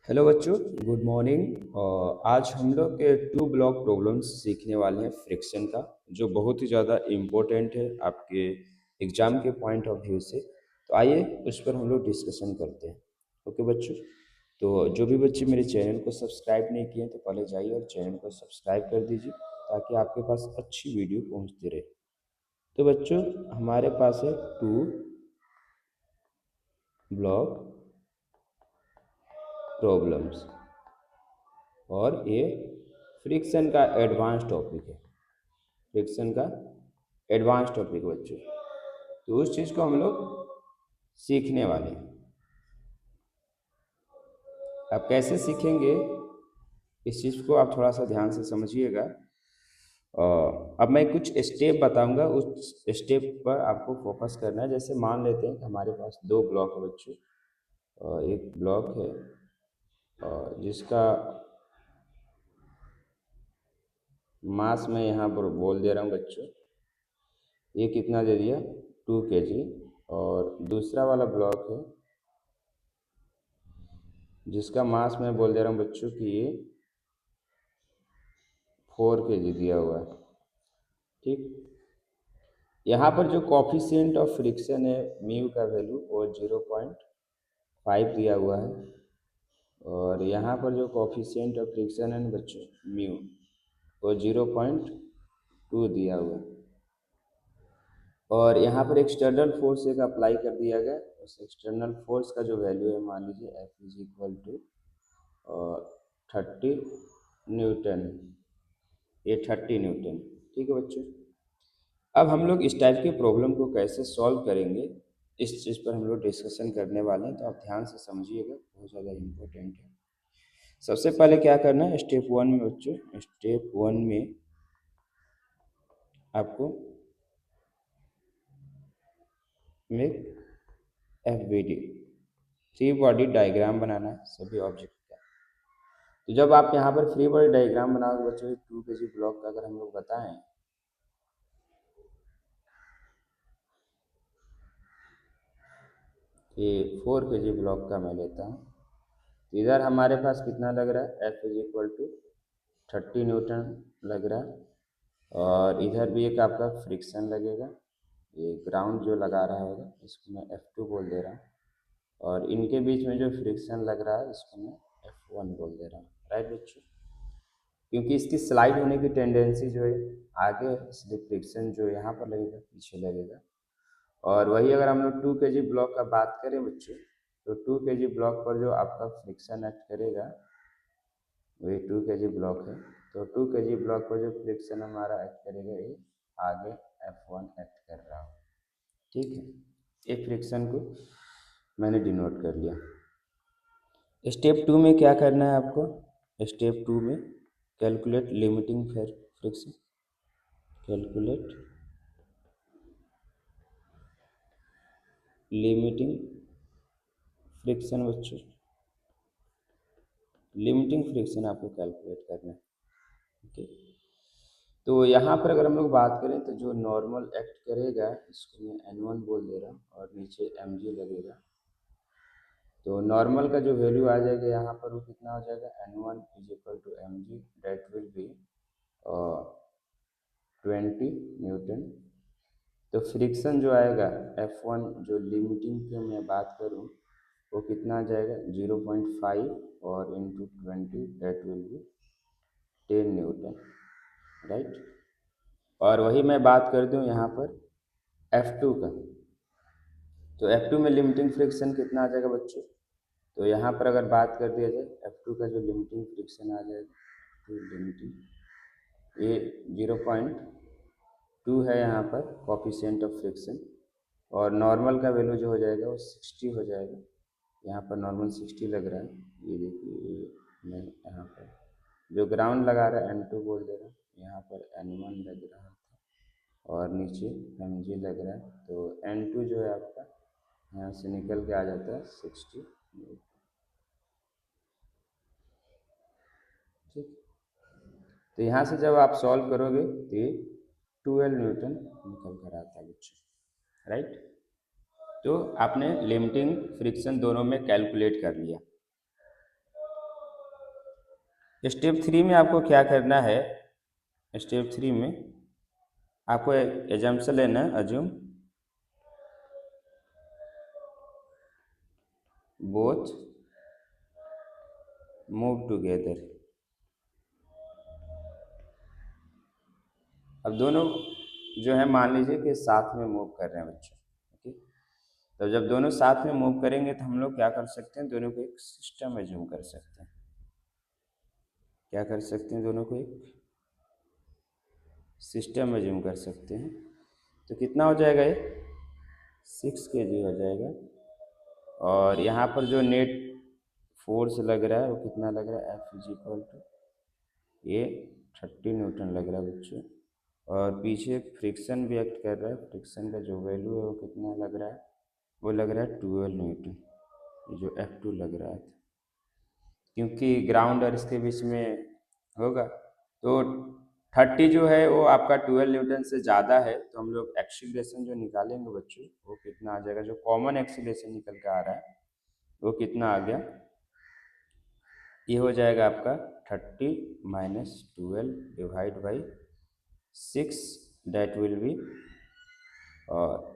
Hello बच्चों, good morning. और आज हम लोग के टू ब्लॉक प्रॉब्लम्स सीखने वाले हैं फ्रिक्शन का, जो बहुत ही ज़्यादा इम्पोर्टेंट है आपके एग्जाम के पॉइंट ऑफ व्यू से। तो आइए उस पर हम लोग डिस्कशन करते हैं। ओके बच्चों, तो जो भी बच्चे मेरे चैनल को सब्सक्राइब नहीं किए तो पहले जाइए और चैनल को सब्सक्राइब कर दीजिए ताकि आपके पास अच्छी वीडियो पहुँचती रहे। तो बच्चों, हमारे पास है टू ब्लॉक प्रॉब्लम्स और ये फ्रिक्शन का एडवांस टॉपिक है। फ्रिक्शन का एडवांस टॉपिक बच्चों, तो उस चीज़ को हम लोग सीखने वाले हैं। अब कैसे सीखेंगे इस चीज़ को आप थोड़ा सा ध्यान से समझिएगा। अब मैं कुछ स्टेप बताऊंगा, उस स्टेप पर आपको फोकस करना है। जैसे मान लेते हैं कि हमारे पास दो ब्लॉक है बच्चों। एक ब्लॉक है जिसका मास मैं यहाँ पर बोल दे रहा हूँ बच्चों, ये कितना दे दिया 2 kg। और दूसरा वाला ब्लॉक है जिसका मास मैं बोल दे रहा हूँ बच्चों कि ये 4 kg दिया हुआ है। ठीक, यहाँ पर जो कॉफिशिएंट ऑफ फ्रिक्शन है म्यू का वैल्यू वो 0.5 दिया हुआ है। और यहाँ पर जो कॉफिशिएंट ऑफ फ्रिक्शन है ना बच्चों म्यू, वो 0.2 दिया हुआ है। और यहाँ पर एक्सटर्नल फोर्स एक अप्लाई कर दिया गया। उस एक्सटर्नल फोर्स का जो वैल्यू है मान लीजिए F is equal to 30 newton, ये 30 न्यूटन। ठीक है बच्चों, अब हम लोग इस टाइप के प्रॉब्लम को कैसे सॉल्व करेंगे इस चीज़ पर हम लोग डिस्कशन करने वाले हैं। तो आप ध्यान से समझिएगा, बहुत ज़्यादा इम्पोर्टेंट है। सबसे पहले क्या करना है, स्टेप 1 में बच्चों, स्टेप 1 में आपको make FBD, free body diagram बनाना है सभी ऑब्जेक्ट का। तो जब आप यहाँ पर फ्री बॉडी डायग्राम बनाओगे बच्चों, 2 kg ब्लॉक का अगर हम लोग बताएं, ये 4 kg ब्लॉक का मैं लेता हूँ। तो इधर हमारे पास कितना लग रहा है, F is equal to 30 newton लग रहा है। और इधर भी एक आपका फ्रिक्शन लगेगा, ये ग्राउंड जो लगा रहा होगा इसको मैं F2 बोल दे रहा हूँ। और इनके बीच में जो फ्रिक्शन लग रहा है इसको मैं F1 बोल दे रहा हूँ। राइट बच्चों, क्योंकि इसकी स्लाइड होने की टेंडेंसी जो है आगे, इसलिए फ्रिक्शन जो यहाँ पर लगेगा पीछे लगेगा। और वही अगर हम लोग 2 kg ब्लॉक का बात करें बच्चों, तो 2 kg ब्लॉक पर जो आपका फ्रिक्शन एक्ट करेगा वही 2 kg ब्लॉक है। तो 2 kg ब्लॉक पर जो फ्रिक्शन हमारा एक्ट करेगा ये आगे F1 एक्ट कर रहा हो। ठीक है, ये फ्रिक्शन को मैंने डिनोट कर लिया। स्टेप 2 में क्या करना है आपको, स्टेप 2 में calculate limiting friction, calculate limiting friction बच्चों, लिमिटिंग फ्रिक्शन आपको कैलकुलेट करना है। ओके, तो यहाँ पर अगर हम लोग बात करें तो जो नॉर्मल एक्ट करेगा इसको मैं N1 बोल दे रहा हूँ और नीचे mg लगेगा। तो नॉर्मल का जो वैल्यू आ जाएगा यहाँ पर वो कितना हो जाएगा, N1 is equal to mg, that will be 20 newton. तो फ्रिक्शन जो आएगा F1 जो लिमिटिंग की मैं बात करूँ वो कितना आ जाएगा 0.5 और into 20, that will be 10 newton. Right, और वही मैं बात कर दूँ यहाँ पर F2 का, तो F2 में लिमिटिंग फ्रिक्शन कितना आ जाएगा बच्चों, तो यहाँ पर अगर बात कर दिया जाए F2 का जो लिमिटिंग फ्रिक्शन आ जाएगा, तो लिमिटिंग ये 0.2 है यहाँ पर कॉफिशिएंट ऑफ फ्रिक्शन। और नॉर्मल का वैल्यू जो हो जाएगा वो 60 हो जाएगा। यहाँ पर नॉर्मल 60 लग रहा है, ये देखिए मैं यहाँ पर जो ग्राउंड लगा रहा है N2 बोल दे रहा हूँ, यहाँ पर N1 लग रहा था और नीचे mg लग रहा है। तो N2 जो है आपका यहाँ से निकल के आ जाता है 60। ठीक, तो यहाँ से जब आप सॉल्व करोगे तो ये 12 न्यूटन निकल कर आता है बच्चों। राइट, तो आपने लिमिटिंग फ्रिक्शन दोनों में कैलकुलेट कर लिया। स्टेप 3 में आपको क्या करना है, स्टेप 3 में आपको एक एजम्पशन लेना है, अज्यूम बोथ मूव टुगेदर। अब दोनों जो है मान लीजिए कि साथ में मूव कर रहे हैं बच्चों, ओके। तो जब दोनों साथ में मूव करेंगे तो हम लोग क्या कर सकते हैं, दोनों को एक सिस्टम एज्यूम कर सकते हैं। क्या कर सकते हैं, दोनों को एक सिस्टम एज्यूम कर सकते हैं। तो कितना हो जाएगा, ये 6 kg हो जाएगा। और यहाँ पर जो नेट फोर्स लग रहा है वो कितना लग रहा है, F इज इक्वल टू ये 30 न्यूटन लग रहा है बच्चों। और पीछे फ्रिक्शन भी एक्ट कर रहा है, फ्रिक्शन का जो वैल्यू है वो कितना लग रहा है, वो लग रहा है 12 न्यूटन, ये जो F2 लग रहा है, क्योंकि ग्राउंड और इसके बीच में होगा। तो 30 जो है वो आपका 12 न्यूटन से ज़्यादा है, तो हम लोग एक्सीलरेशन जो निकालेंगे बच्चों वो कितना आ जाएगा, जो कॉमन एक्सीलरेशन निकल के आ रहा है वो कितना आ गया, ये हो जाएगा आपका 30 minus 12 divide by 6, that will be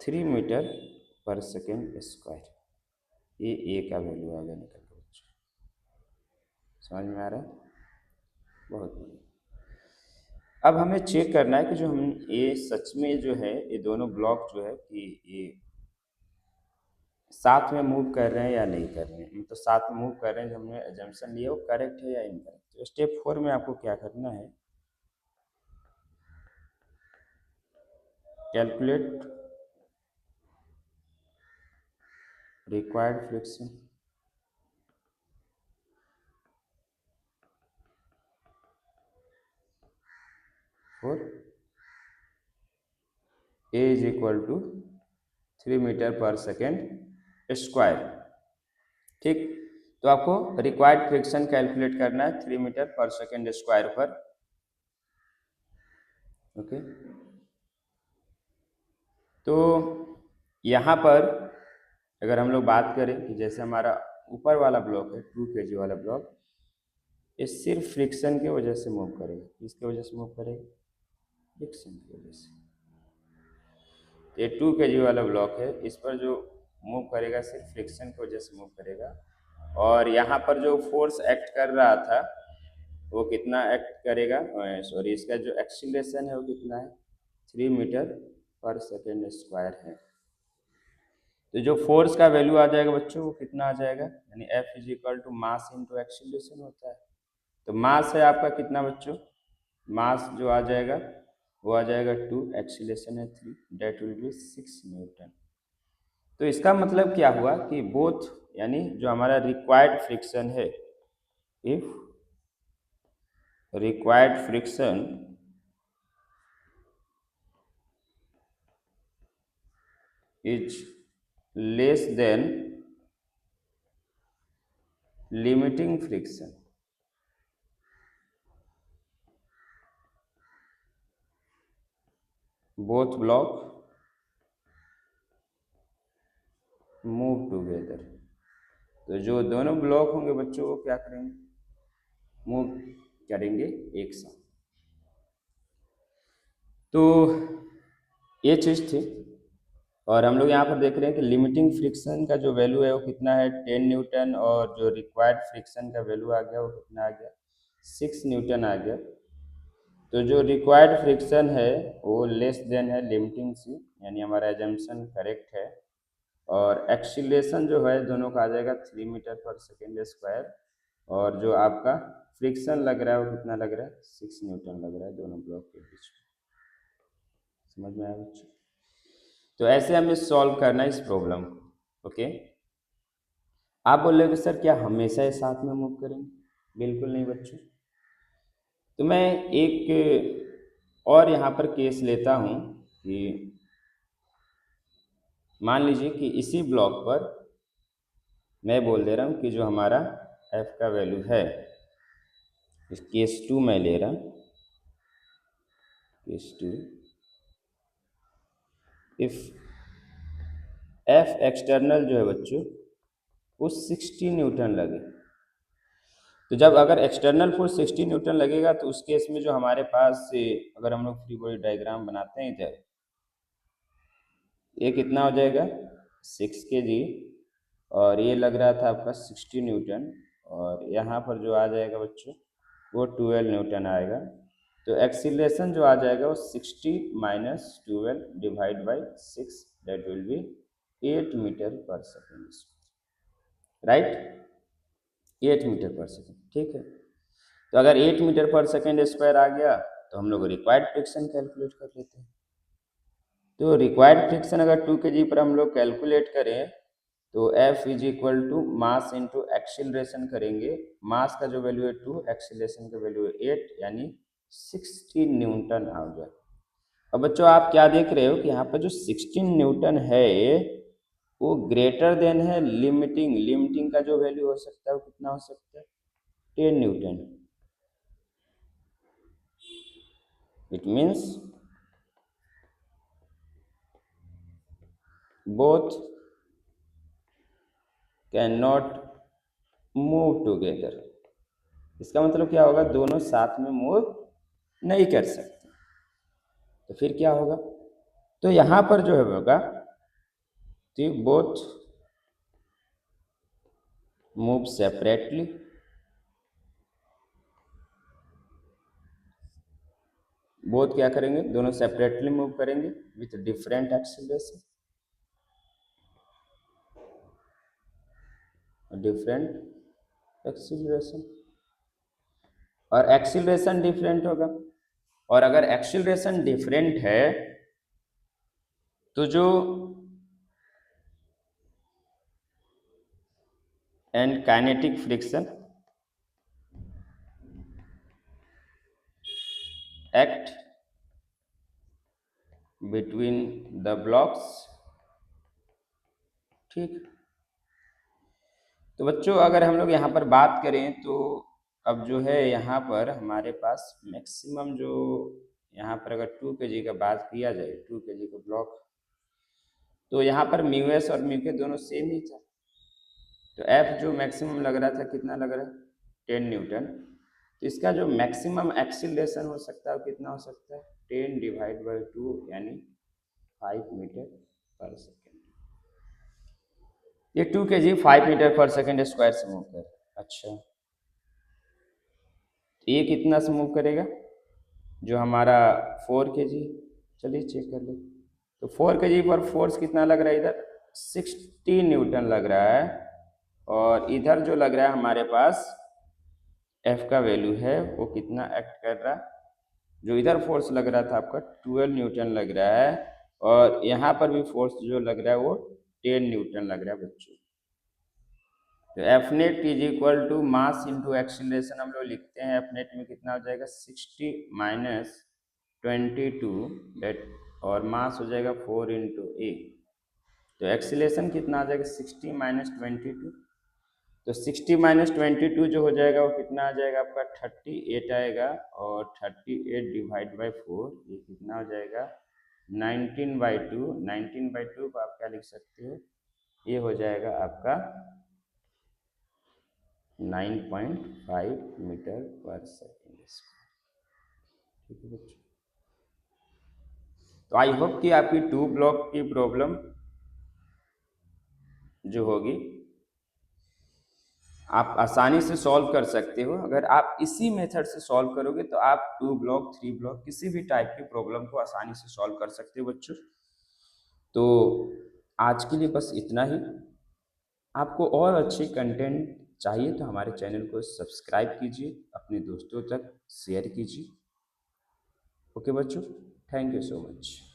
3 metre per second square. ये ए का वैल्यू आ गया निकल के बच्चों, समझ में आ रहा है, बहुत बढ़िया। अब हमें चेक करना है कि जो हम ये सच में जो है ये दोनों ब्लॉक जो है कि ये साथ में मूव कर रहे हैं या नहीं कर रहे हैं। तो साथ में मूव कर रहे हैं, जो हमने एजम्पशन लिया वो करेक्ट है या इनकरेक्ट। तो स्टेप 4 में आपको क्या करना है, calculate required friction for A is equal to 3 metre per second square. ठीक, तो आपको रिक्वायर्ड फ्रिक्शन कैलकुलेट करना है 3 मीटर पर सेकेंड स्क्वायर पर, ओके। तो यहाँ पर अगर हम लोग बात करें कि जैसे हमारा ऊपर वाला ब्लॉक है 2 kg वाला ब्लॉक, ये सिर्फ फ्रिक्शन की वजह से मूव करेगा। किसकी वजह से मूव करेगा, फ्रिक्शन की वजह से। ये 2 kg वाला ब्लॉक है, इस पर जो मूव करेगा सिर्फ फ्रिक्शन की वजह से मूव करेगा। और यहाँ पर जो फोर्स एक्ट कर रहा था वो कितना एक्ट करेगा, सॉरी इसका जो एक्सीलरेशन है वो कितना है, 3 मीटर पर सेकेंड स्क्वायर है। तो जो फोर्स का वैल्यू आ जाएगा बच्चों वो कितना आ जाएगा, यानी F is equal to mass into acceleration होता है। तो मास है आपका कितना बच्चों, मास जो आ जाएगा वो आ जाएगा 2, एक्सीलरेशन है 3, डेट विल बी 6 न्यूटन। तो इसका मतलब क्या हुआ कि बोथ, यानी जो हमारा रिक्वायर्ड फ्रिक्शन है, if required friction is less than limiting friction, both block move together. तो जो दोनों ब्लॉक होंगे बच्चों वो क्या करेंगे, मूव करेंगे एक साथ। तो ये चीज़ थी। और हम लोग यहाँ पर देख रहे हैं कि लिमिटिंग फ्रिक्शन का जो वैल्यू है वो कितना है, 10 न्यूटन, और जो रिक्वायर्ड फ्रिक्शन का वैल्यू आ गया वो कितना आ गया, 6 न्यूटन आ गया। तो जो रिक्वायर्ड फ्रिक्शन है वो लेस देन है लिमिटिंग सी, यानी हमारा एजम्पशन करेक्ट है। और एक्सीलरेशन जो है दोनों का आ जाएगा 3 मीटर पर सेकेंड स्क्वायर। और जो आपका फ्रिक्शन लग रहा है वो कितना लग रहा है, 6 न्यूटन लग रहा है दोनों ब्लॉक के बीच में। समझ में आया बच्चों? तो ऐसे हमें सॉल्व करना है इस प्रॉब्लम को, ओके। आप बोल रहे हो कि सर क्या हमेशा ये साथ में मूव करेंगे, बिल्कुल नहीं बच्चों। तो मैं एक और यहाँ पर केस लेता हूँ कि मान लीजिए कि इसी ब्लॉक पर मैं बोल दे रहा हूँ कि जो हमारा f का वैल्यू है, इस केस 2 मैं ले रहा हूँ, केस 2, इफ f एक्सटर्नल जो है बच्चों वो 60 न्यूटन लगे, तो जब अगर एक्सटर्नल फोर्स 60 न्यूटन लगेगा तो उस केस में जो हमारे पास अगर हम लोग फ्री बॉडी डायग्राम बनाते हैं इधर, ये कितना हो जाएगा 6 kg, और ये लग रहा था आपका 60 न्यूटन, और यहाँ पर जो आ जाएगा बच्चों वो 12 न्यूटन आएगा। तो एक्सीलरेशन जो आ जाएगा वो 60 minus 12 divide by 6, that will be 8 metre per second, right, 8 metre per second, ठीक है। तो अगर 8 मीटर पर सेकेंड स्क्वायर आ गया तो हम लोग रिक्वायर्ड फ्रिक्शन कैलकुलेट कर लेते हैं। तो रिक्वायर्ड फ्रिक्शन अगर 2 kg पर हम लोग कैलकुलेट करें तो F is equal to mass into acceleration करेंगे। मास का जो वैल्यू है 2, एक्सीलरेशन का वैल्यू है 8, यानी 16 न्यूटन आ गया। अब बच्चों आप क्या देख रहे हो कि यहाँ पर जो 16 न्यूटन है वो ग्रेटर देन है लिमिटिंग। लिमिटिंग का जो वैल्यू हो सकता है वो कितना हो सकता है 10 Newton. It means both can not move together. इसका मतलब क्या होगा, दोनों साथ में मूव नहीं कर सकते। तो फिर क्या होगा, तो यहां पर जो है होगा तो बोथ मूव सेपरेटली, बोथ क्या करेंगे, दोनों सेपरेटली मूव करेंगे with different acceleration, different acceleration, और एक्सीलरेशन डिफरेंट होगा। और अगर एक्सीलरेशन डिफरेंट है तो जो and kinetic friction act between the blocks, ठीक। तो बच्चों अगर हम लोग यहाँ पर बात करें तो अब जो है यहाँ पर हमारे पास मैक्सिमम जो यहाँ पर अगर 2 kg का बात किया जाए, 2 kg का ब्लॉक, तो यहाँ पर म्यू एस और म्यू के दोनों सेम ही था। तो एफ जो मैक्सिमम लग रहा था कितना लग रहा है 10 न्यूटन। तो इसका जो मैक्सिमम एक्सीलरेशन हो सकता है वो कितना हो सकता है 10 डिवाइड बाई 2, यानी 5 मीटर पर सेकेंड। ये 2 kg 5 metre per second square से मूव कर, अच्छा ये कितना से मूव करेगा जो हमारा 4 kg, चलिए चेक कर ले। तो 4 kg पर फोर्स कितना लग रहा है, इधर 60 न्यूटन लग रहा है, और इधर जो लग रहा है हमारे पास F का वैल्यू है वो कितना एक्ट कर रहा है, जो इधर फोर्स लग रहा था आपका 12 न्यूटन लग रहा है, और यहाँ पर भी फोर्स जो लग रहा है वो 10 न्यूटन लग रहा है बच्चों। तो F net is equal to mass into acceleration हम लोग लिखते हैं। एफ नेट में कितना हो जाएगा 60 माइनस 22, दैट, और मास हो जाएगा 4 इंटू ए। तो एक्सीलरेशन कितना आ जाएगा 60 माइनस 22, तो 60 माइनस 22 जो हो जाएगा वो कितना आ जाएगा आपका 38 आएगा, और 38 डिवाइड बाई 4 ये कितना हो जाएगा 19/2। 19/2 को आप क्या लिख सकते हो, ये हो जाएगा आपका 9.5 मीटर पर सेकेंड, ठीक है बच्चों। तो आई होप कि आपकी 2 ब्लॉक की प्रॉब्लम जो होगी आप आसानी से सॉल्व कर सकते हो। अगर आप इसी मेथड से सॉल्व करोगे तो आप 2 ब्लॉक 3 ब्लॉक किसी भी टाइप की प्रॉब्लम को आसानी से सॉल्व कर सकते हो बच्चों। तो आज के लिए बस इतना ही। आपको और अच्छे कंटेंट चाहिए तो हमारे चैनल को सब्सक्राइब कीजिए, अपने दोस्तों तक शेयर कीजिए। ओके बच्चों, थैंक यू सो मच।